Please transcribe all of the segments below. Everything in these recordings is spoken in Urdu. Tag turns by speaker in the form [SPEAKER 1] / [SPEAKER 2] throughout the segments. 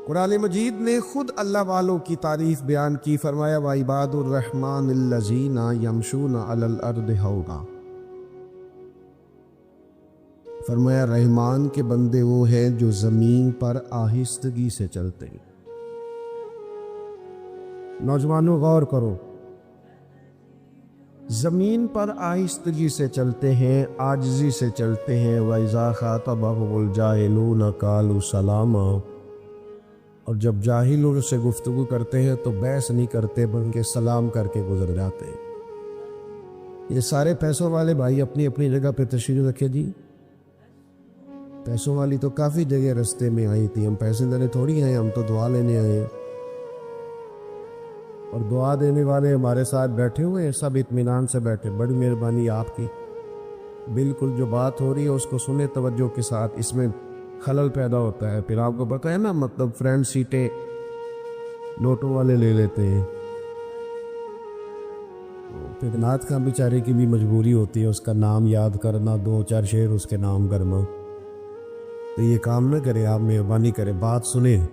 [SPEAKER 1] قرآن مجید نے خود اللہ والوں کی تعریف بیان کی، فرمایا وَعِبَادُ الرَّحْمَنِ الَّذِينَ يَمْشُونَ عَلَى الْأَرْضِ هَوْنًا، فرمایا رحمان کے بندے وہ ہیں جو زمین پر آہستگی سے چلتے ہیں۔ نوجوانوں غور کرو، زمین پر آہستگی سے چلتے ہیں، عاجزی سے چلتے ہیں۔ وَإِذَا خَاطَبَهُمُ الْجَاهِلُونَ قَالُوا سَلَامًا، اور جب جاہل ان سے گفتگو کرتے ہیں تو بحث نہیں کرتے بلکہ سلام کر کے گزر جاتے ہیں۔ یہ سارے پیسوں والے بھائی اپنی اپنی جگہ پہ تشریف رکھے جی۔ پیسوں والی تو کافی جگہ رستے میں آئی تھی، ہم پیسے دینے تھوڑی آئے، ہم تو دعا لینے آئے ہیں، اور دعا دینے والے ہمارے ساتھ بیٹھے ہوئے ہیں، سب اطمینان سے بیٹھے۔ بڑی مہربانی آپ کی، بالکل جو بات ہو رہی ہے اس کو سنیں توجہ کے ساتھ، اس میں خلل پیدا ہوتا ہے، پھر آپ کو پتہ ہے نا، مطلب فرنٹ سیٹیں نوٹوں والے لے لیتے ہیں، پھر نعت خاں بیچارے کی بھی مجبوری ہوتی ہے اس کا نام یاد کرنا، دو چار شعر اس کے نام کرنا۔ تو یہ کام نہ کرے آپ، مہربانی کرے بات سنیں،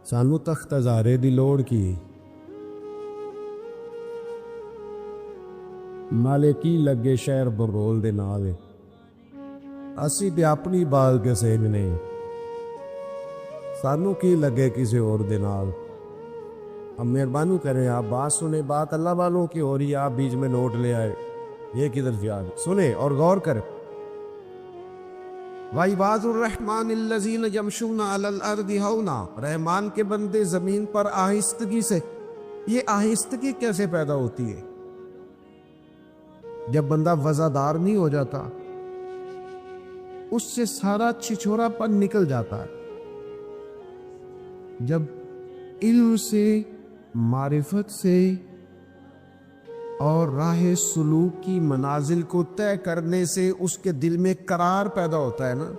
[SPEAKER 1] سانو تخت ہزارے دی لوڑ کی، نالے کی لگے شہر برول دے نال، اسی تے اپنی بال کے سیجنے، سانو کی لگے کسی اور دے نال۔ اب مہربانی کریں آپ بات سنیں، بات اللہ والوں کی ہو رہی ہے، آپ بیچ میں نوٹ لے آئے، یہ کدھر سے آگے؟ سنیں اور غور کریں۔ وَعِبَادُ الرَّحْمَنِ الَّذِينَ يَمْشُونَ عَلَى الْأَرْضِ هَوْنًا، رحمان کے بندے زمین پر آہستگی سے۔ یہ آہستگی کیسے پیدا ہوتی ہے؟ جب بندہ وزادار نہیں ہو جاتا، اس سے سارا چھچھورا پن نکل جاتا ہے۔ جب علم سے، معرفت سے اور راہ سلوک کی منازل کو طے کرنے سے اس کے دل میں قرار پیدا ہوتا ہے نا۔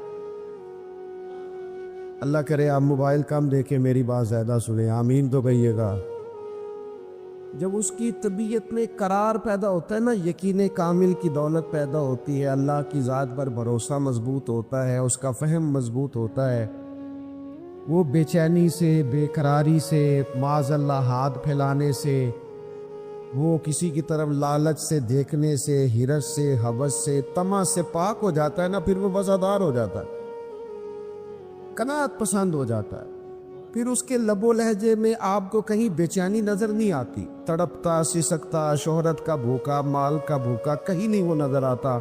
[SPEAKER 1] اللہ کرے آپ موبائل کم دیکھیں، میری بات زیادہ سنیں، آمین تو کہیے گا۔ جب اس کی طبیعت میں قرار پیدا ہوتا ہے نا، یقین کامل کی دولت پیدا ہوتی ہے، اللہ کی ذات پر بھروسہ مضبوط ہوتا ہے، اس کا فہم مضبوط ہوتا ہے، وہ بے چینی سے، بے قراری سے، معاذ اللہ ہاتھ پھیلانے سے، وہ کسی کی طرف لالچ سے دیکھنے سے، ہرس سے، ہوس سے، طمع سے پاک ہو جاتا ہے نا، پھر وہ وزادار ہو جاتا ہے، قناعت پسند ہو جاتا ہے۔ پھر اس کے لب و لہجے میں آپ کو کہیں بے چینی نظر نہیں آتی، تڑپتا، سسکتا، شہرت کا بھوکا، مال کا بھوکا، کہیں نہیں وہ نظر آتا۔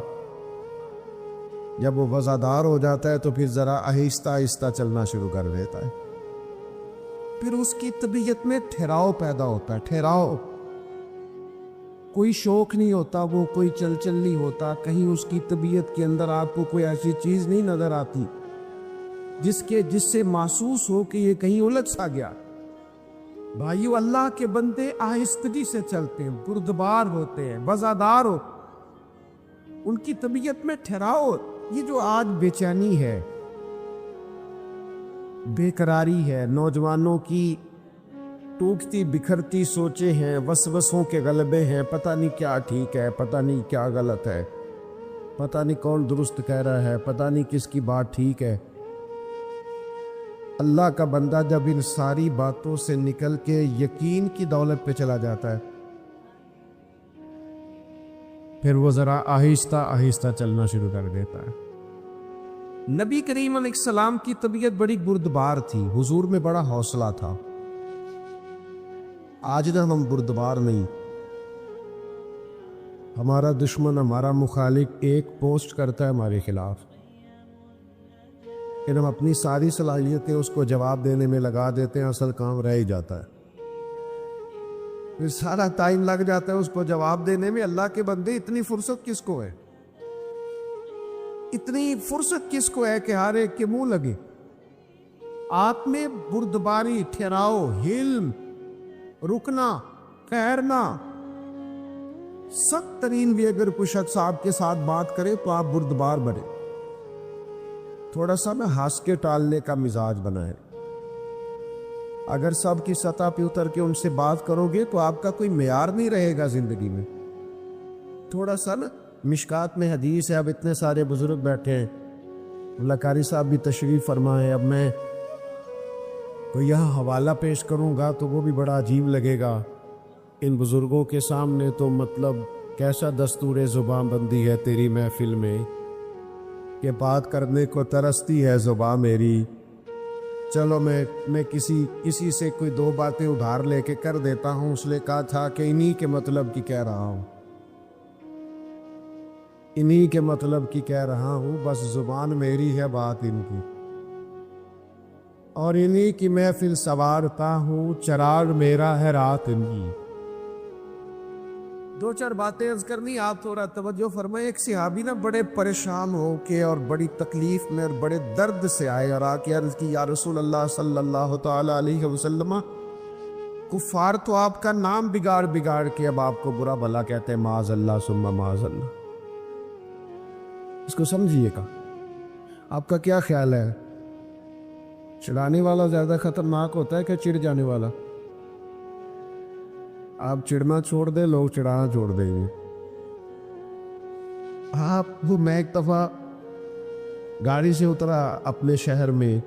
[SPEAKER 1] جب وہ وزادار ہو جاتا ہے تو پھر ذرا آہستہ آہستہ چلنا شروع کر دیتا ہے، پھر اس کی طبیعت میں ٹھہراؤ پیدا ہوتا ہے، ٹھہراؤ، کوئی شوق نہیں ہوتا، وہ کوئی چل نہیں ہوتا، کہیں اس کی طبیعت کے اندر آپ کو کوئی ایسی چیز نہیں نظر آتی جس سے محسوس ہو کہ یہ کہیں الجھ سا گیا۔ بھائیو، اللہ کے بندے آہستگی سے چلتے ہیں، بردبار ہوتے ہیں، وزادار ہو، ان کی طبیعت میں ٹھہراؤ۔ یہ جو آج بے چینی ہے، بے قراری ہے، نوجوانوں کی ٹوٹتی بکھرتی سوچیں ہیں، وسوسوں کے غلبے ہیں، پتہ نہیں کیا ٹھیک ہے، پتہ نہیں کیا غلط ہے، پتہ نہیں کون درست کہہ رہا ہے، پتہ نہیں کس کی بات ٹھیک ہے۔ اللہ کا بندہ جب ان ساری باتوں سے نکل کے یقین کی دولت پہ چلا جاتا ہے، پھر وہ ذرا آہستہ آہستہ چلنا شروع کر دیتا ہے۔ نبی کریم علیہ السلام کی طبیعت بڑی بردبار تھی، حضور میں بڑا حوصلہ تھا۔ آج نہ ہم بردبار نہیں، ہمارا دشمن، ہمارا مخالف ایک پوسٹ کرتا ہے ہمارے خلاف، پھر ہم اپنی ساری صلاحیتیں اس کو جواب دینے میں لگا دیتے ہیں، اصل کام رہ ہی جاتا ہے، پھر سارا ٹائم لگ جاتا ہے اس کو جواب دینے میں۔ اللہ کے بندے، اتنی فرصت کس کو ہے؟ اتنی فرصت کس کو ہے کہ ہر ایک کے منہ لگے؟ آپ میں بردباری، ٹھہراؤ، حلم، رکنا، ٹھہرنا، سخت ترین بھی اگر کوئی شخص آپ کے ساتھ بات کرے تو آپ بردبار بنے، تھوڑا سا میں ہنس کے ٹالنے کا مزاج بنائیں۔ اگر سب کی سطح پہ اتر کے ان سے بات کرو گے تو آپ کا کوئی معیار نہیں رہے گا زندگی میں۔ تھوڑا سا نا، مشکات میں حدیث ہے، اب اتنے سارے بزرگ بیٹھے ہیں، اللہ قاری صاحب بھی تشریف فرما ہے، اب میں تو یہاں حوالہ پیش کروں گا تو وہ بھی بڑا عجیب لگے گا ان بزرگوں کے سامنے، تو مطلب کیسا دستور زبان بندی ہے تیری محفل میں کہ بات کرنے کو ترستی ہے زبان میری۔ چلو میں کسی سے کوئی دو باتیں ادھار لے کے کر دیتا ہوں۔ اس نے کہا تھا کہ انہی کے مطلب کی کہہ رہا ہوں، انہی کے مطلب کی کہہ رہا ہوں، بس زبان میری ہے بات ان کی، اور انہی کی محفل سوارتا ہوں، چراغ میرا ہے رات ان کی۔ دو چار باتیں عرض کرنی، آپ تھوڑا توجہ فرمائیں۔ ایک صحابی نا بڑے پریشان ہو کے اور بڑی تکلیف میں اور بڑے درد سے آئے اور آ کے عرض کی، یا رسول اللہ صلی اللہ تعالی علیہ وسلم، کفار تو آپ کا نام بگاڑ کے اب آپ کو برا بھلا کہتے ہیں، معاذ اللہ ثم معاذ اللہ۔ اس کو سمجھیے گا، آپ کا کیا خیال ہے؟ چڑھانے والا زیادہ خطرناک ہوتا ہے کہ چڑھ جانے والا؟ آپ چڑھنا چھوڑ دیں، لوگ چڑھانا چھوڑ دیں گے۔ میں ایک دفعہ گاڑی سے اترا اپنے شہر میں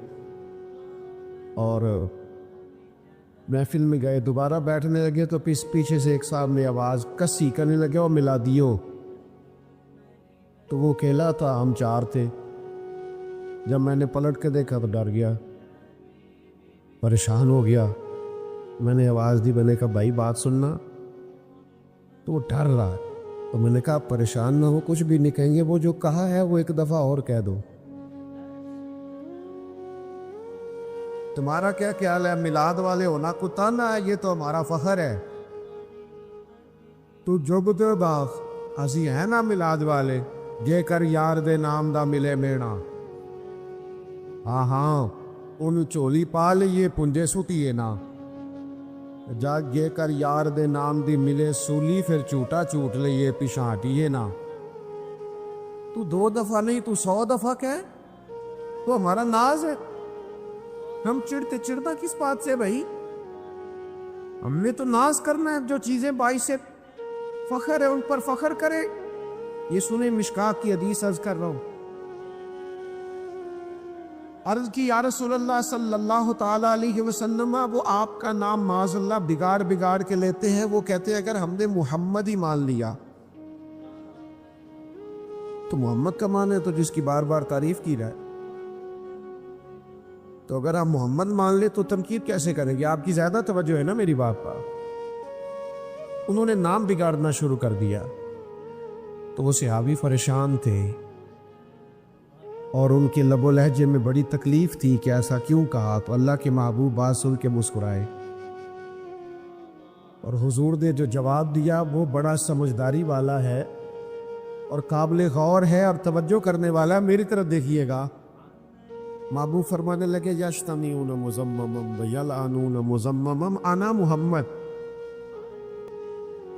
[SPEAKER 1] اور محفل میں گئے، دوبارہ بیٹھنے لگے تو پیچھے سے ایک صاحب نے آواز کسی کرنے لگے، اور ملا دیو۔ تو وہ اکیلا تھا، ہم چار تھے۔ جب میں نے پلٹ کے دیکھا تو ڈر گیا، پریشان ہو گیا۔ میں نے آواز دی، میں نے کہا بھائی بات سننا۔ تو وہ ڈر رہا ہے، تو میں نے کہا پریشان نہ ہو، کچھ بھی نہیں کہیں گے، وہ جو کہا ہے وہ ایک دفعہ اور کہہ دو۔ تمہارا کیا خیال ہے؟ میلاد والے ہونا کتا نہ ہے، یہ تو ہمارا فخر ہے۔ تو جب دے باغ اسی ہے نا میلاد والے، جے کر یار دے نام دا ملے مینا۔ ہاں ان چولی پا لئیے پنجے سٹیے نا، جا جے کر یار دے نام دی ملے سولی، پھر چوٹا چوٹ لئیے پیچھا ہٹیے نا۔ تو 2 دفعہ نہیں، تو 100 دفعہ کہے تو ہمارا ناز ہے۔ ہم چڑھنا کس بات سے بھائی؟ ہم نے تو ناز کرنا ہے، جو چیزیں باعث سے فخر ہے ان پر فخر کرے۔ یہ سنیں مشکات کی حدیث عرض کر رہا ہوں۔ عرض کی، یا رسول اللہ صلی اللہ تعالی علیہ وسلم، وہ آپ کا نام معاذ اللہ بگاڑ کے لیتے ہیں۔ وہ کہتے ہیں اگر ہم نے محمد ہی مان لیا تو محمد کا مان ہے تو جس کی بار بار تعریف کی رہا ہے، تو اگر آپ محمد مان لے تو تنقید کیسے کریں گے؟ آپ کی زیادہ توجہ ہے نا میری بات پر۔ انہوں نے نام بگاڑنا شروع کر دیا تو وہ صحابی پریشان تھے اور ان کے لب و لہجے میں بڑی تکلیف تھی کہ ایسا کیوں کہا۔ تو اللہ کے محبوب بات سن کے مسکرائے، اور حضور نے جو جواب دیا وہ بڑا سمجھداری والا ہے اور قابل غور ہے اور توجہ کرنے والا ہے۔ میری طرف دیکھیے گا، محبوب فرمانے لگے، یشتمیون مزممم ویلعنون مزممم انا محمد۔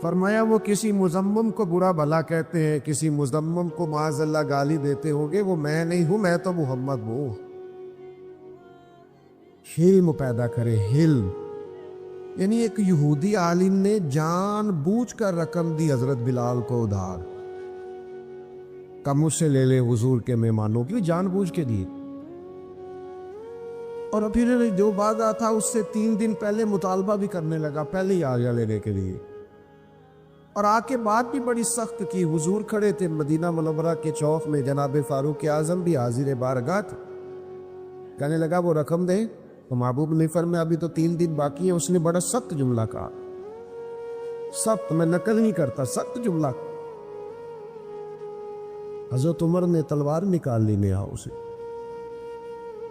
[SPEAKER 1] فرمایا وہ کسی مزمم کو برا بھلا کہتے ہیں، کسی مزمم کو معاذ اللہ گالی دیتے ہوں گے، وہ میں نہیں ہوں، میں تو محمد ہوں۔ حلم پیدا کرے، حلم۔ یعنی ایک یہودی عالم نے جان بوجھ کر رقم دی حضرت بلال کو ادھار، کم اس سے لے لے حضور کے مہمانوں کی، جان بوجھ کے دی۔ اور پھر جو بعد تھا اس سے 3 دن پہلے مطالبہ بھی کرنے لگا، پہلے ہی آ گیا لینے کے لیے، اور آ کے بات بھی بڑی سخت کی۔ حضور کھڑے تھے مدینہ منورہ کے چوک میں، جناب فاروق اعظم بھی حاضر بارگاہ تھے۔ کہنے لگا وہ رقم دے، تو محبوب نے فرمایا ابھی تو 3 دن باقی ہیں۔ اس نے بڑا سخت جملہ کہا، سخت، میں نقل نہیں کرتا، سخت جملہ۔ حضرت عمر نے تلوار نکال لی نیا اسے۔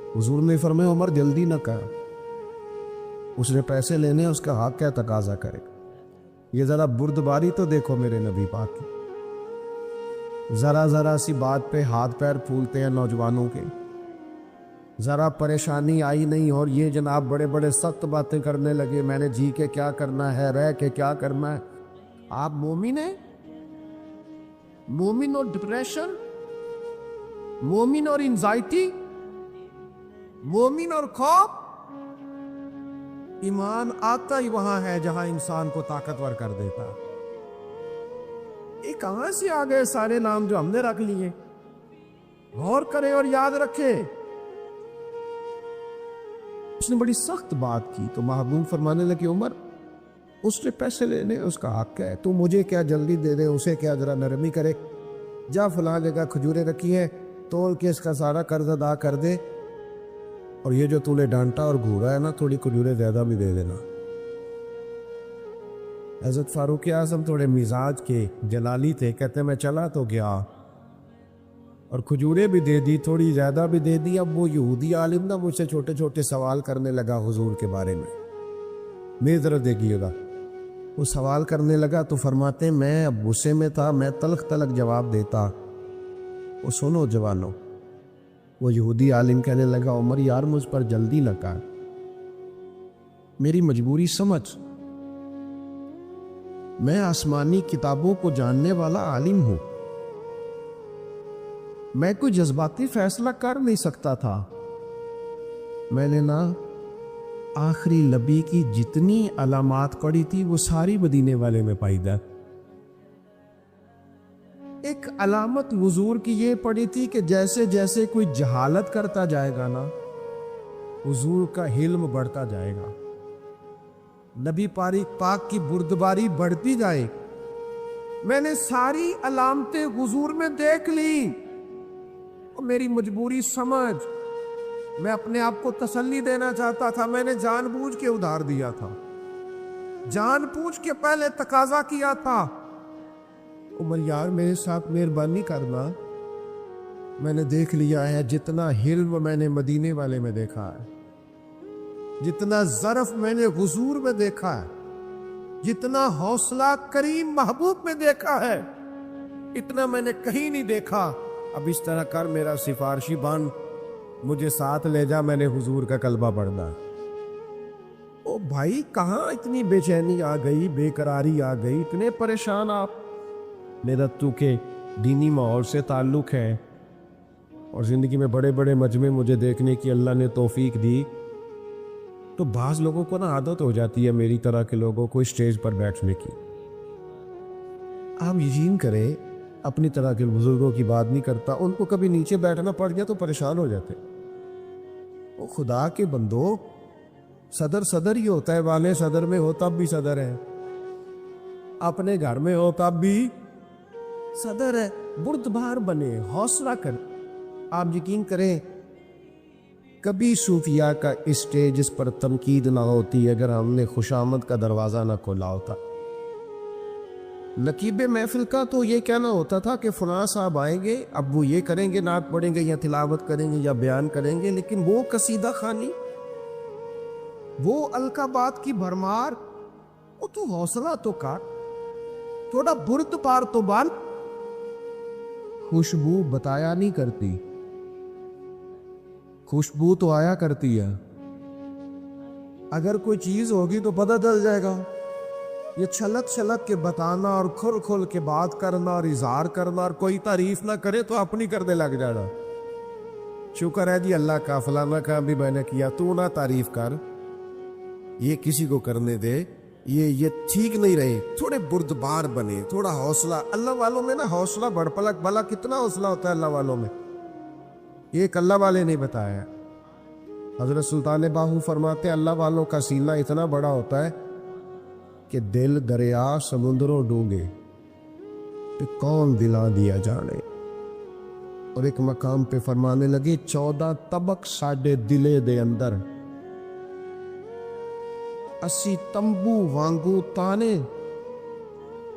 [SPEAKER 1] حضور نے فرمایا عمر جلدی نہ کر، اس نے پیسے لینے، اس کا حق کیا تقاضا کرے۔ یہ ذرا بردباری تو دیکھو میرے نبی پاک کی، ذرا سی بات پہ ہاتھ پیر پھولتے ہیں نوجوانوں کے، ذرا پریشانی آئی نہیں اور یہ جناب بڑے بڑے سخت باتیں کرنے لگے، میں نے جی کے کیا کرنا ہے، رہ کے کیا کرنا ہے۔ آپ مومن ہیں؟ مومن اور ڈپریشن، مومن اور انزائٹی، مومن اور خوف؟ ایمان آتا ہی وہاں ہے جہاں انسان کو طاقتور کر دیتا۔ یہ کہاں سے آ گئے سارے نام جو ہم نے رکھ لیے؟ غور کریں اور یاد رکھیں، اس نے بڑی سخت بات کی تو محبوب فرمانے لگے عمر اس نے پیسے لینے اس کا حق ہے، تو مجھے کیا جلدی دے دے، اسے کیا ذرا نرمی کرے، جا فلاں جگہ کھجوریں رکھی ہیں تول کے اس کا سارا قرض ادا کر دے، اور یہ جو تو نے ڈانٹا اور گھورا ہے نا تھوڑی کھجوریں زیادہ بھی دے دینا۔ حضرت فاروق اعظم تھوڑے مزاج کے جلالی تھے، کہتے میں چلا تو گیا اور کھجوریں بھی دے دی، تھوڑی زیادہ بھی دے دی۔ اب وہ یہودی عالم نا مجھ سے چھوٹے چھوٹے سوال کرنے لگا حضور کے بارے میں، میری طرف دیکھیے گا، وہ سوال کرنے لگا تو فرماتے میں اب غصے میں تھا، میں تلخ تلخ جواب دیتا۔ وہ سنو جوانو، وہ یہودی عالم کہنے لگا عمر یار مجھ پر جلدی نہ کر، میری مجبوری سمجھ، میں آسمانی کتابوں کو جاننے والا عالم ہوں، میں کوئی جذباتی فیصلہ کر نہیں سکتا تھا، میں نے نا آخری نبی کی جتنی علامات پڑھی تھی وہ ساری مدینے والے میں پائی جائے۔ ایک علامت حضور کی یہ پڑھی تھی کہ جیسے جیسے کوئی جہالت کرتا جائے گا نا حضور کا علم بڑھتا جائے گا، نبی پاک کی بردباری بڑھتی جائے۔ میں نے ساری علامتیں حضور میں دیکھ لی اور میری مجبوری سمجھ، میں اپنے آپ کو تسلی دینا چاہتا تھا، میں نے جان بوجھ کے ادھار دیا تھا، جان بوجھ کے پہلے تقاضا کیا تھا عمر یار میرے ساتھ مہربانی کرنا، میں نے دیکھ لیا ہے جتنا علم میں نے مدینے والے میں دیکھا ہے، جتنا ظرف میں نے حضور میں دیکھا ہے، جتنا حوصلہ کریم محبوب میں دیکھا ہے، اتنا میں نے کہیں نہیں دیکھا۔ اب اس طرح کر میرا سفارشی بن، مجھے ساتھ لے جا، میں نے حضور کا کلمہ پڑھنا۔ او بھائی کہاں اتنی بے چینی آ گئی، بے قراری آ گئی، اتنے پریشان آپ؟ میرا تو کہ دینی ماحول سے تعلق ہے اور زندگی میں بڑے بڑے مجمع مجھے دیکھنے کی اللہ نے توفیق دی، تو بعض لوگوں کو نا عادت ہو جاتی ہے میری طرح کے لوگوں کو اسٹیج پر بیٹھنے کی۔ آپ یقین کریں اپنی طرح کے بزرگوں کی بات نہیں کرتا، ان کو کبھی نیچے بیٹھنا پڑ گیا تو پریشان ہو جاتے۔ وہ خدا کے بندو، صدر ہی ہوتا ہے، والے صدر میں ہو تب بھی صدر ہے، اپنے گھر میں ہو تب بھی صدر ہے، بردبار بنے، حوصلہ کر۔ آپ یقین کریں کبھی صوفیاء کا اسٹیج اس پر تنقید نہ ہوتی اگر ہم نے خوشامد کا دروازہ نہ کھولا ہوتا۔ نقیب محفل کا تو یہ کہنا ہوتا تھا کہ فلاں صاحب آئیں گے، اب وہ یہ کریں گے، نعت پڑھیں گے یا تلاوت کریں گے یا بیان کریں گے، لیکن وہ قصیدہ خوانی، وہ القابات کی بھرمار، وہ تو حوصلہ تو کر، تھوڑا برد پار تو بن۔ خوشبو بتایا نہیں کرتی، خوشبو تو آیا کرتی ہے، اگر کوئی چیز ہوگی تو پتہ چل جائے گا۔ یہ چھلک چھلک کے بتانا اور کھل کھل کے بات کرنا اور اظہار کرنا اور کوئی تعریف نہ کرے تو اپنی کرنے لگ جانا۔ شکر ہے جی اللہ کا، فلانا کا بھی میں نے کیا، تو نہ تعریف کر، یہ کسی کو کرنے دے، یہ ٹھیک نہیں رہے، تھوڑے بردبار بنے، تھوڑا حوصلہ۔ اللہ والوں میں نا حوصلہ بڑھ پلک بھلا کتنا حوصلہ ہوتا ہے اللہ والوں میں، یہ ایک اللہ والے نہیں بتایا۔ حضرت سلطان باہو فرماتے ہیں اللہ والوں کا سینہ اتنا بڑا ہوتا ہے کہ دل دریا سمندروں ڈوبے تو کون دلا دیا جانے۔ اور ایک مقام پہ فرمانے لگے 14 طبق ساڈے دلے دے اندر، اسی تمبو وانگو تانے۔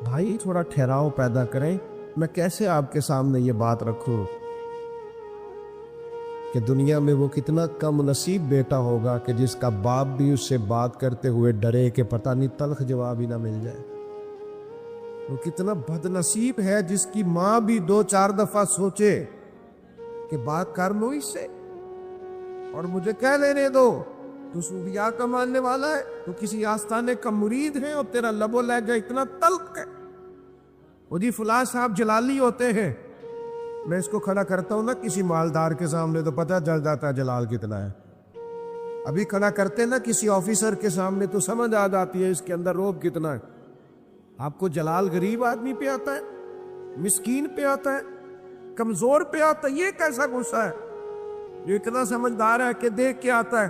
[SPEAKER 1] بھائی تھوڑا ٹھہراؤ پیدا کریں، میں کیسے آپ کے سامنے یہ بات رکھوں کہ دنیا میں وہ کتنا کم نصیب بیٹا ہوگا کہ جس کا باپ بھی اس سے بات کرتے ہوئے ڈرے کہ پتہ نہیں تلخ جواب ہی نہ مل جائے۔ وہ کتنا بد نصیب ہے جس کی ماں بھی 2-4 دفعہ سوچے کہ بات کر لو اس سے اور مجھے کہہ لینے دو، تو صوفیاء کا ماننے والا ہے، تو کسی آستانے کا مرید ہے اور تیرا لب و لہجہ اتنا تلخ ہے۔ وہ جی فلاں صاحب جلالی ہوتے ہیں، میں اس کو کھڑا کرتا ہوں نا کسی مالدار کے سامنے تو پتہ چل جاتا ہے جلال کتنا ہے، ابھی کھڑا کرتے نا کسی آفیسر کے سامنے تو سمجھ آ جاتی ہے اس کے اندر روب کتنا ہے۔ آپ کو جلال غریب آدمی پہ آتا ہے، مسکین پہ آتا ہے، کمزور پہ آتا ہے، یہ کیسا غصہ ہے جو اتنا سمجھدار ہے کہ دیکھ کے آتا ہے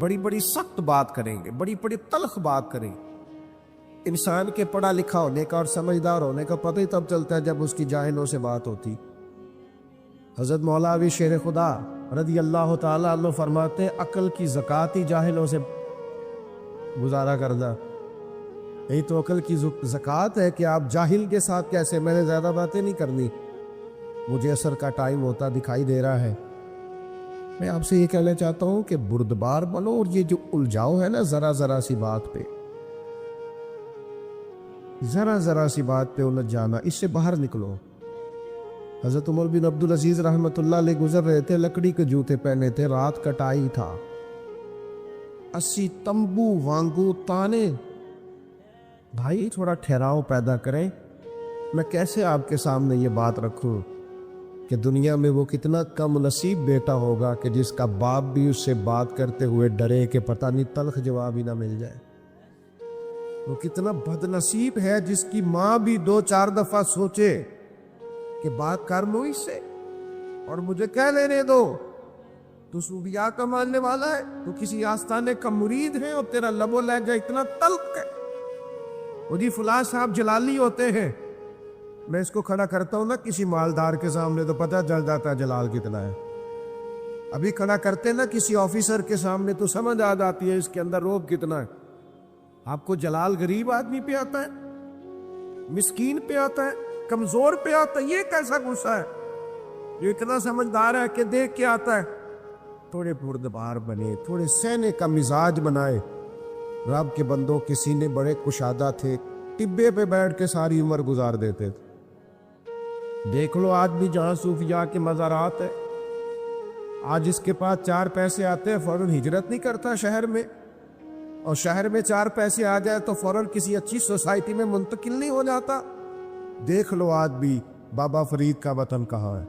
[SPEAKER 1] بڑی بڑی سخت بات کریں گے، بڑی بڑی تلخ بات کریں گے۔ انسان کے پڑھا لکھا ہونے کا اور سمجھدار ہونے کا پتہ ہی تب چلتا ہے جب اس کی جاہلوں سے بات ہوتی۔ حضرت مولوی شیر خدا رضی اللہ تعالیٰ عنہ فرماتے ہیں عقل کی زکوٰۃ ہی جاہلوں سے گزارا کردہ۔ یہی تو عقل کی زکوٰۃ ہے کہ آپ جاہل کے ساتھ کیسے، میں نے زیادہ باتیں نہیں کرنی، مجھے عصر کا ٹائم ہوتا دکھائی دے رہا ہے۔ میں آپ سے یہ کہنا چاہتا ہوں کہ بردبار بنو، اور یہ جو الجھاؤ ہے نا ذرا سی بات پہ، ذرا سی بات پہ الجھ جانا، اس سے باہر نکلو۔ حضرت عمر بن عبدالعزیز رحمۃ اللہ علیہ گزر رہے تھے، لکڑی کے جوتے پہنے تھے، رات کٹائی تھا، 80 تمبو وانگو تانے۔ بھائی تھوڑا ٹھہراؤ پیدا کریں، میں کیسے آپ کے سامنے یہ بات رکھوں کہ دنیا میں وہ کتنا کم نصیب بیٹا ہوگا کہ جس کا باپ بھی اس سے بات کرتے ہوئے ڈرے کہ پتہ نہیں تلخ جواب ہی نہ مل جائے۔ وہ کتنا بد نصیب ہے جس کی ماں بھی 2-4 دفعہ سوچے کہ بات کر لو اس سے اور مجھے کہہ لینے دو، تو صوفیاء کا ماننے والا ہے، تو کسی آستانے کا مرید ہے اور تیرا لب و لہجہ اتنا تلخ ہے۔ وہ جی فلاں صاحب جلالی ہوتے ہیں، میں اس کو کھڑا کرتا ہوں نا کسی مالدار کے سامنے تو پتہ چل جاتا ہے جلال کتنا ہے۔ ابھی کھڑا کرتے نا کسی آفیسر کے سامنے تو سمجھ آ جاتی ہے اس کے اندر روب کتنا ہے۔ آپ کو جلال غریب آدمی پہ آتا ہے، مسکین پہ آتا ہے، کمزور پہ آتا ہے؟ یہ کیسا غصہ ہے جو اتنا سمجھدار ہے کہ دیکھ کے آتا ہے؟ تھوڑے بردبار بنے، تھوڑے سہنے کا مزاج بنائے۔ رب کے بندوں کے سینے بڑے کشادہ تھے، ٹبے پہ بیٹھ کے ساری عمر گزار دیتے تھے۔ دیکھ لو آج بھی جہاں صوفیاء کے مزارات ہیں، آج اس کے پاس 4 پیسے آتے ہیں فوراً ہجرت نہیں کرتا شہر میں، اور شہر میں 4 پیسے آ جائے تو فوراً کسی اچھی سوسائٹی میں منتقل نہیں ہو جاتا۔ دیکھ لو آج بھی بابا فرید کا وطن کہاں ہے،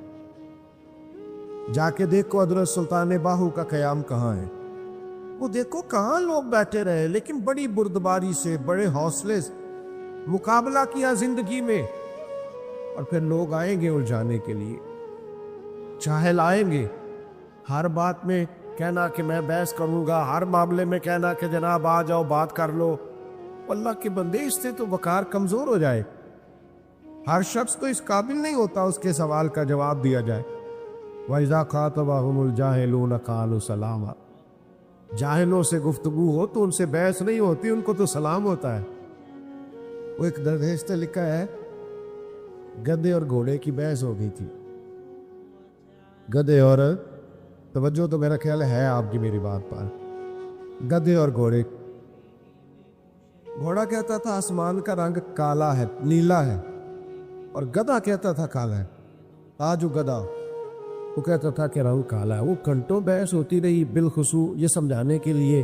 [SPEAKER 1] جا کے دیکھو حضرت سلطان باہو کا قیام کہاں ہے، وہ دیکھو کہاں لوگ بیٹھے رہے لیکن بڑی بردباری سے، بڑے حوصلے سے مقابلہ کیا زندگی میں۔ اور پھر لوگ آئیں گے الجھانے کے لیے، جاہل آئیں گے، ہر بات میں کہنا کہ میں بحث کروں گا، ہر معاملے میں کہنا کہ جناب آ جاؤ بات کر لو۔ اللہ کے بندے اس سے تو وقار کمزور ہو جائے۔ ہر شخص تو اس قابل نہیں ہوتا اس کے سوال کا جواب دیا جائے۔ وَإِذَا خَاطَبَهُمُ الْجَاهِلُونَ قَالُوا سَلَامًا، جاہلوں سے گفتگو ہو تو ان سے بحث نہیں ہوتی، ان کو تو سلام ہوتا ہے۔ وہ ایک درویش نے لکھا ہے گدھے اور گھوڑے کی بحث ہو گئی تھی۔ گدھے اور، توجہ تو میرا خیال ہے آپ کی میری بات پر، گدھے اور گھوڑے۔ گھوڑا کہتا تھا آسمان کا رنگ کالا ہے، نیلا ہے، اور گدھا کہتا تھا کالا ہے۔ آج وہ گدھا، وہ کہتا تھا کہ رنگ کالا ہے۔ وہ گھنٹوں بحث ہوتی رہی، بالخصوص یہ سمجھانے کے لیے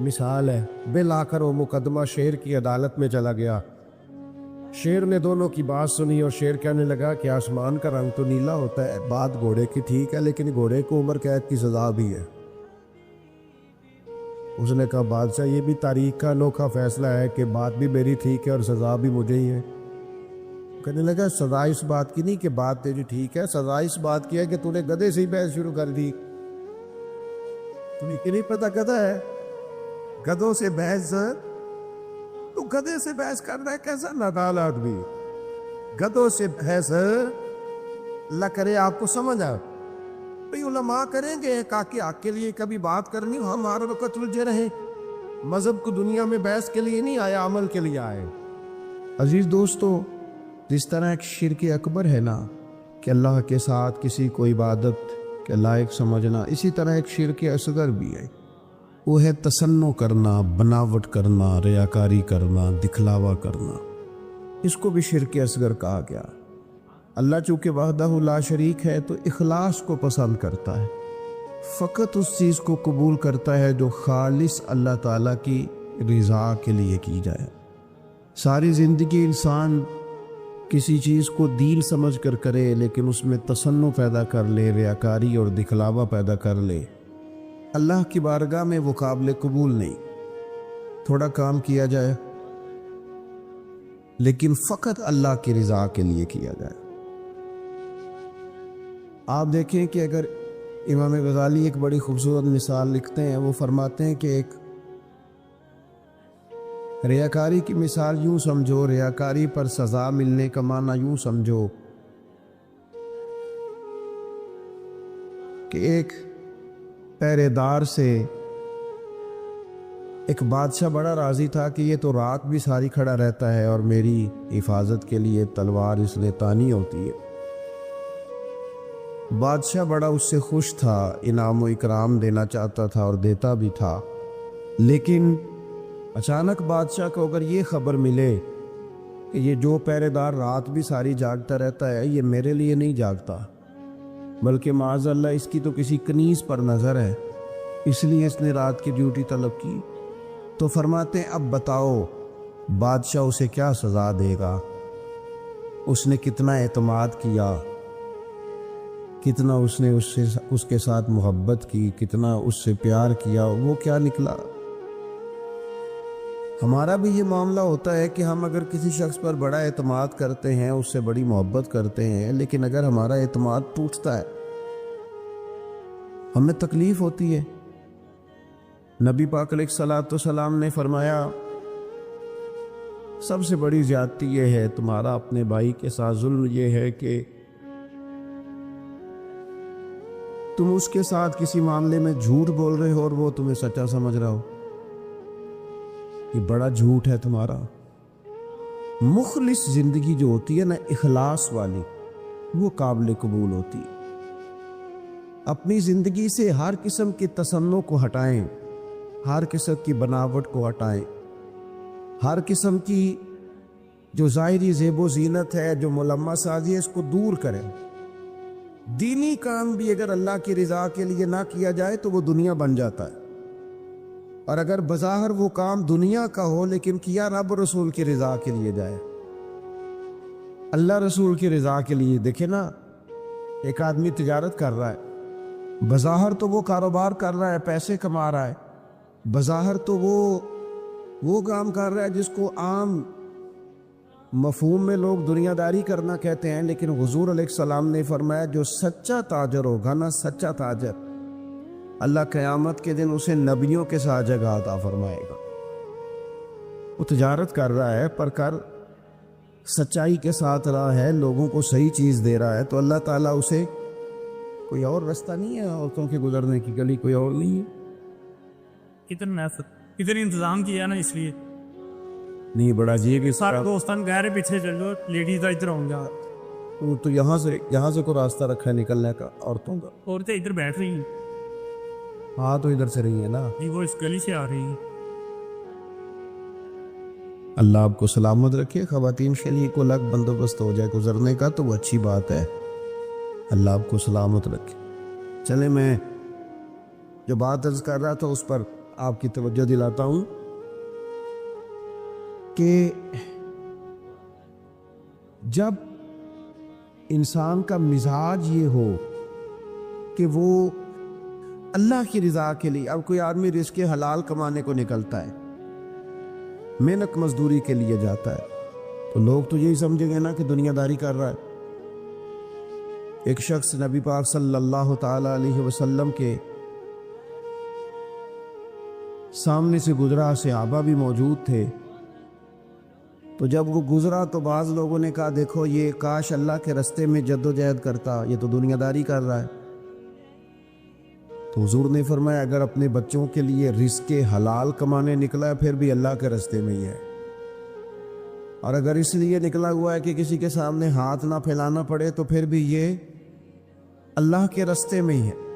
[SPEAKER 1] مثال ہے، بالآخر وہ مقدمہ شیر کی عدالت میں چلا گیا۔ شیر نے دونوں کی بات سنی اور شیر کہنے لگا کہ آسمان کا رنگ تو نیلا ہوتا ہے، بات گھوڑے کی ٹھیک ہے، لیکن گھوڑے کو عمر قید کی سزا بھی ہے۔ اس نے کہا بادشاہ یہ بھی تاریخ کا انوکھا فیصلہ ہے کہ بات بھی میری ٹھیک ہے اور سزا بھی مجھے ہی ہے۔ کہنے لگا سزا اس بات کی نہیں کہ بات تیری ٹھیک ہے، سزا اس بات کی ہے کہ تو نے گدھے سے ہی بحث شروع کر دی۔ تمہیں کہ نہیں پتا گدھا ہے، گدھوں سے بحث، تو گدھے سے بحث کر رہا ہے، کیسا نادان آدمی۔ گدھوں سے بحث اللہ کرے آپ کو سمجھ آئے۔ بھئی علماء کریں گے کاکہ حق کے لیے کبھی بات کرنی ہو، ہم ہر وقت الجھے رہیں۔ مذہب کو دنیا میں بحث کے لیے نہیں آیا، عمل کے لیے آئے۔ عزیز دوستو، جس طرح ایک شرک اکبر ہے نا کہ اللہ کے ساتھ کسی کو عبادت کے لائق سمجھنا، اسی طرح ایک شرک اصغر بھی ہے، وہ ہے تصنع کرنا، بناوٹ کرنا، ریاکاری کرنا، دکھلاوا کرنا۔ اس کو بھی شرک اصغر کہا گیا۔ اللہ چونکہ وحدہ لا شریک ہے تو اخلاص کو پسند کرتا ہے، فقط اس چیز کو قبول کرتا ہے جو خالص اللہ تعالیٰ کی رضا کے لیے کی جائے۔ ساری زندگی انسان کسی چیز کو دین سمجھ کر کرے لیکن اس میں تصنع پیدا کر لے، ریاکاری اور دکھلاوا پیدا کر لے، اللہ کی بارگاہ میں وہ قابل قبول نہیں۔ تھوڑا کام کیا جائے لیکن فقط اللہ کی رضا کے لیے کیا جائے۔ آپ دیکھیں کہ اگر امام غزالی ایک بڑی خوبصورت مثال لکھتے ہیں، وہ فرماتے ہیں کہ ایک ریاکاری کی مثال یوں سمجھو، ریاکاری پر سزا ملنے کا معنی یوں سمجھو کہ ایک پہرے دار سے ایک بادشاہ بڑا راضی تھا کہ یہ تو رات بھی ساری کھڑا رہتا ہے اور میری حفاظت کے لیے تلوار اس نے تانی ہوتی ہے۔ بادشاہ بڑا اس سے خوش تھا، انعام و اکرام دینا چاہتا تھا اور دیتا بھی تھا، لیکن اچانک بادشاہ کو اگر یہ خبر ملے کہ یہ جو پہرے دار رات بھی ساری جاگتا رہتا ہے یہ میرے لیے نہیں جاگتا، بلکہ معاذ اللہ اس کی تو کسی کنیز پر نظر ہے، اس لیے اس نے رات کی ڈیوٹی طلب کی، تو فرماتے ہیں اب بتاؤ بادشاہ اسے کیا سزا دے گا؟ اس نے کتنا اعتماد کیا، کتنا اس نے اس کے ساتھ محبت کی، کتنا اس سے پیار کیا، وہ کیا نکلا؟ ہمارا بھی یہ معاملہ ہوتا ہے کہ ہم اگر کسی شخص پر بڑا اعتماد کرتے ہیں، اس سے بڑی محبت کرتے ہیں، لیکن اگر ہمارا اعتماد ٹوٹتا ہے ہمیں تکلیف ہوتی ہے۔ نبی پاک علیہ الصلوۃ والسلام نے فرمایا سب سے بڑی زیادتی یہ ہے تمہارا اپنے بھائی کے ساتھ ظلم، یہ ہے کہ تم اس کے ساتھ کسی معاملے میں جھوٹ بول رہے ہو اور وہ تمہیں سچا سمجھ رہا ہو، یہ بڑا جھوٹ ہے تمہارا۔ مخلص زندگی جو ہوتی ہے نا، اخلاص والی، وہ قابل قبول ہوتی ہے۔ اپنی زندگی سے ہر قسم کے تصنع کو ہٹائیں، ہر قسم کی بناوٹ کو ہٹائیں، ہر قسم کی جو ظاہری زیب و زینت ہے، جو ملمس سازی ہے، اس کو دور کریں۔ دینی کام بھی اگر اللہ کی رضا کے لیے نہ کیا جائے تو وہ دنیا بن جاتا ہے، اور اگر بظاہر وہ کام دنیا کا ہو لیکن کیا رب رسول کی رضا کے لیے جائے، اللہ رسول کی رضا کے لیے۔ دیکھیں نا، ایک آدمی تجارت کر رہا ہے، بظاہر تو وہ کاروبار کر رہا ہے، پیسے کما رہا ہے، بظاہر تو وہ کام کر رہا ہے جس کو عام مفہوم میں لوگ دنیا داری کرنا کہتے ہیں، لیکن حضور علیہ السلام نے فرمایا جو سچا تاجر ہوگا نا، سچا تاجر، اللہ قیامت کے دن اسے نبیوں کے ساتھ جگہ عطا فرمائے گا۔ وہ تجارت کر رہا ہے پر کر سچائی کے ساتھ رہا ہے، لوگوں کو صحیح چیز دے رہا ہے، تو اللہ تعالیٰ اسے، کوئی اور رستہ نہیں ہے عورتوں کے گزرنے کی گلی، کوئی اور نہیں ہے۔
[SPEAKER 2] اتنے انتظام کیا نا، اس لیے
[SPEAKER 1] نہیں بڑا عجیب اس
[SPEAKER 2] سارے دوستان گہرے رہے پیچھے چل جاؤ، لیڈیز ادھر ہوں گا،
[SPEAKER 1] تو یہاں سے کوئی راستہ رکھا ہے نکلنے کا عورتوں کا؟
[SPEAKER 2] عورتیں ادھر بیٹھ رہی ہیں،
[SPEAKER 1] ہاں تو ادھر سے رہی ہے نا،
[SPEAKER 2] جی وہ اس گلی سے آ رہی ہیں۔
[SPEAKER 1] اللہ آپ کو سلامت رکھے۔ خواتین کے لیے کوئی الگ بندوبست ہو جائے گزرنے کا تو وہ اچھی بات ہے، اللہ آپ کو سلامت رکھے۔ چلے، میں جو بات عرض کر رہا تھا اس پر آپ کی توجہ دلاتا ہوں کہ جب انسان کا مزاج یہ ہو کہ وہ اللہ کی رضا کے لیے، اب کوئی آدمی رزق حلال کمانے کو نکلتا ہے، محنت مزدوری کے لیے جاتا ہے، تو لوگ تو یہی سمجھیں گے نا کہ دنیا داری کر رہا ہے۔ ایک شخص نبی پاک صلی اللہ تعالی علیہ وسلم کے سامنے سے گزرا، صحابہ بھی موجود تھے، تو جب وہ گزرا تو بعض لوگوں نے کہا دیکھو یہ کاش اللہ کے رستے میں جد و جہد کرتا، یہ تو دنیا داری کر رہا ہے۔ تو حضور نے فرمایا اگر اپنے بچوں کے لیے رزق حلال کمانے نکلا ہے پھر بھی اللہ کے رستے میں ہی ہے، اور اگر اس لیے نکلا ہوا ہے کہ کسی کے سامنے ہاتھ نہ پھیلانا پڑے تو پھر بھی یہ اللہ کے رستے میں ہی ہے۔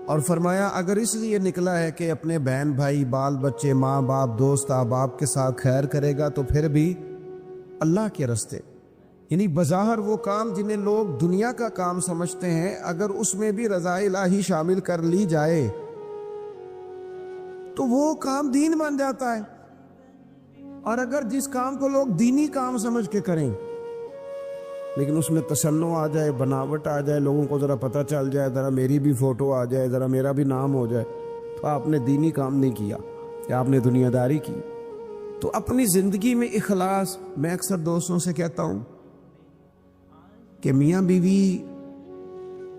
[SPEAKER 1] اور فرمایا اگر اس لیے نکلا ہے کہ اپنے بہن بھائی، بال بچے، ماں باپ، دوست احباب کے ساتھ خیر کرے گا تو پھر بھی اللہ کے رستے، یعنی بظاہر وہ کام جنہیں لوگ دنیا کا کام سمجھتے ہیں، اگر اس میں بھی رضا الہی شامل کر لی جائے تو وہ کام دین بن جاتا ہے۔ اور اگر جس کام کو لوگ دینی کام سمجھ کے کریں لیکن اس میں تصنع آ جائے، بناوٹ آ جائے، لوگوں کو ذرا پتہ چل جائے، ذرا میری بھی فوٹو آ جائے، ذرا میرا بھی نام ہو جائے، تو آپ نے دینی کام نہیں کیا یا آپ نے دنیا داری کی۔ تو اپنی زندگی میں اخلاص، میں اکثر دوستوں سے کہتا ہوں کہ میاں بیوی